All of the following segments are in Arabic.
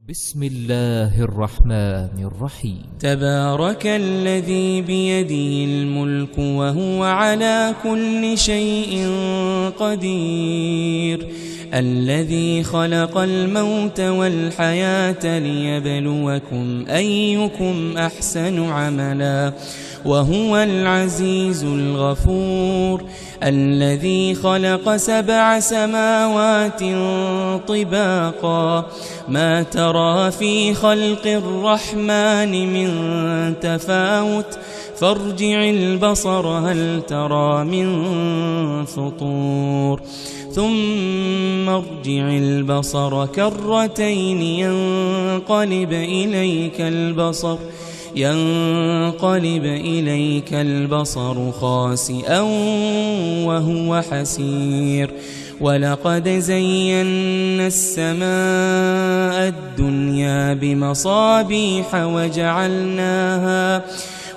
بسم الله الرحمن الرحيم. تبارك الذي بيده الملك وهو على كل شيء قدير، الذي خلق الموت والحياة ليبلوكم أيكم أحسن عملا وهو العزيز الغفور، الذي خلق 7 سماوات طباقا ما ترى في خلق الرحمن من تفاوت فارجع البصر هل ترى من فطور ثم ارجع البصر كرتين ينقلب إليك البصر خاسئا وهو حسير، ولقد زينا السماء الدنيا بمصابيح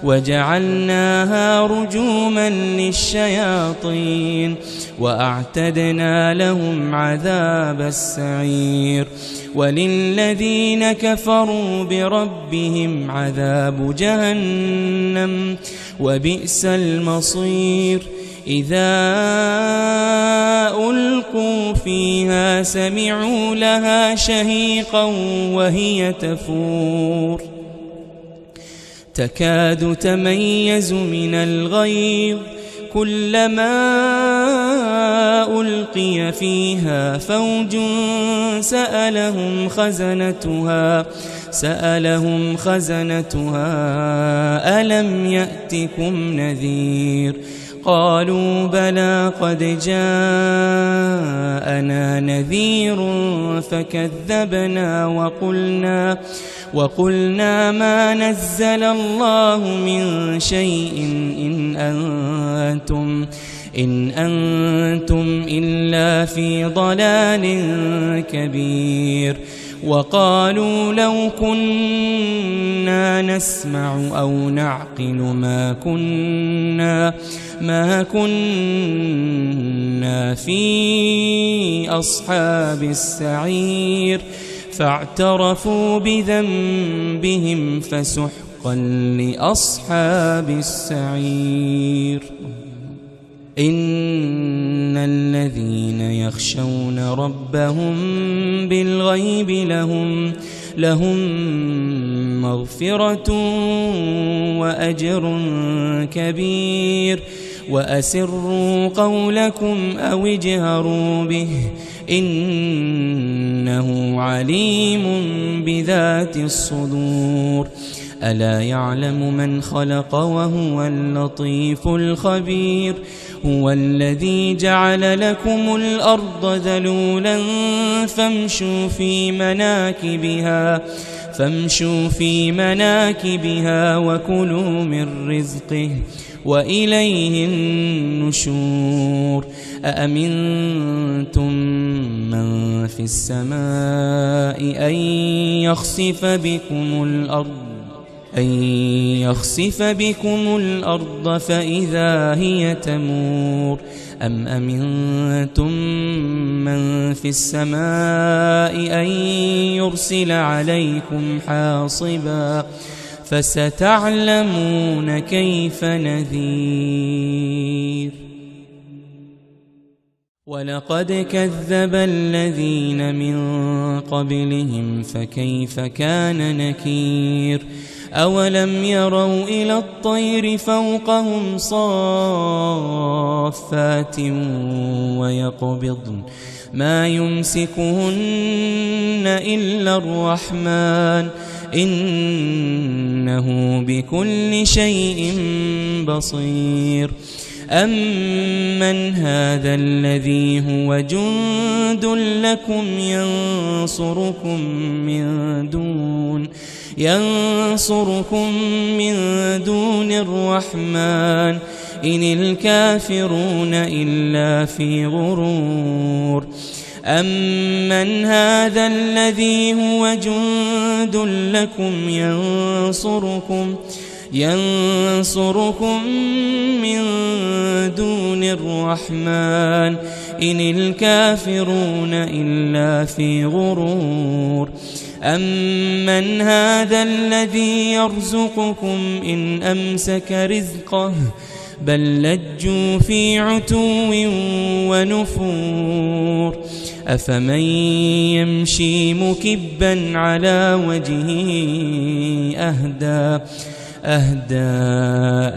وجعلناها رجوما للشياطين وأعتدنا لهم عذاب السعير، وللذين كفروا بربهم عذاب جهنم وبئس المصير. إذا ألقوا فيها سمعوا لها شهيقا وهي تفور تكاد تميز من الغيظ، كلما ألقي فيها فوج سألهم خزنتها ألم يأتكم نذير، قالوا بلى قد جاءنا نذير فكذبنا وقلنا ما نزل الله من شيء إن أنتم إلا في ضلال كبير، وقالوا لو كنا نسمع أو نعقل ما كنا في أصحاب السعير، فاعترفوا بذنبهم فسحقا لأصحاب السعير. إن الذين يخشون ربهم بالغيب لهم مغفرة وأجر كبير، وأسروا قولكم أو اجهروا به إنه عليم بذات الصدور. ألا يعلم من خلق وهو اللطيف الخبير، هو الذي جعل لكم الأرض ذلولا فامشوا في مناكبها وكلوا من رزقه وإليه النشور. أأمنتم من في السماء أن يخسف بكم الأرض فإذا هي تمور، أم أمنتم من في السماء أن يرسل عليكم حاصبا فستعلمون كيف نذير. ولقد كذب الذين من قبلهم فكيف كان نكير، أولم يروا إلى الطير فوقهم صافات ويقبضن ما يمسكهن إلا الرحمن إنه بكل شيء بصير. أمن هذا الذي هو جند لكم ينصركم من دون الرحمن إن الكافرون إلا في غرور. أمن هذا الذي هو جند لكم ينصركم من دون الرحمن إن الكافرون إلا في غرور. أمن هذا الذي يرزقكم إن أمسك رزقه بل لجوا في عتو ونفور أفمن يمشي مكبا على وجهه أهدى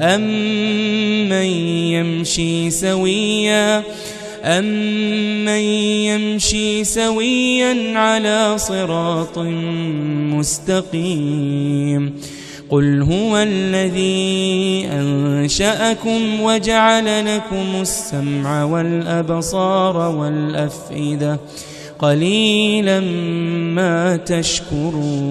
أمن يمشي سويا على صراط مستقيم قل هو الذي أنشأكم وجعل لكم السمع والأبصار والأفئدة قليلا ما تشكرون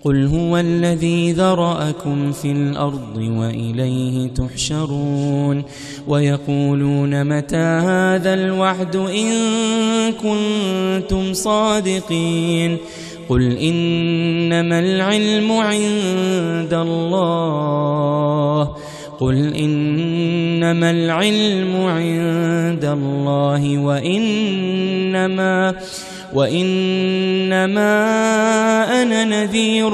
قل هو الذي ذرأكم في الأرض وإليه تحشرون ويقولون متى هذا الوعد إن كنتم صادقين قل إنما العلم عند الله وإنما أنا نذير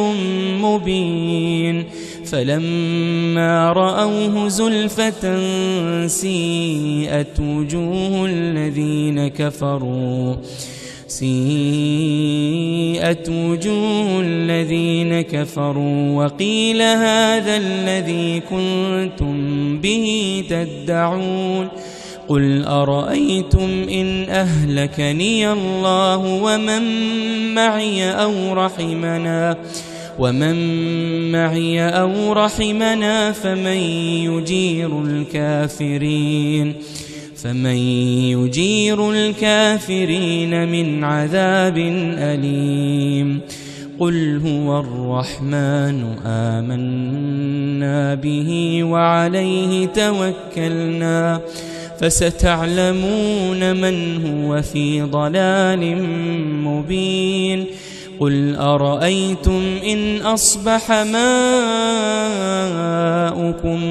مبين فلما رأوه زلفة سيئت وجوه الذين كفروا وقيل هذا الذي كنتم به تدعون قل أرأيتم إن أهلكني الله ومن معي أو رحمنا فمن يجير الكافرين من عذاب أليم قل هو الرحمن آمنا به وعليه توكلنا فستعلمون من هو في ضلال مبين قل أرأيتم إن أصبح ماؤكم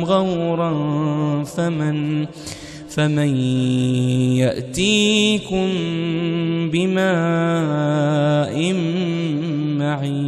غورا فمن يأتيكم بماء معين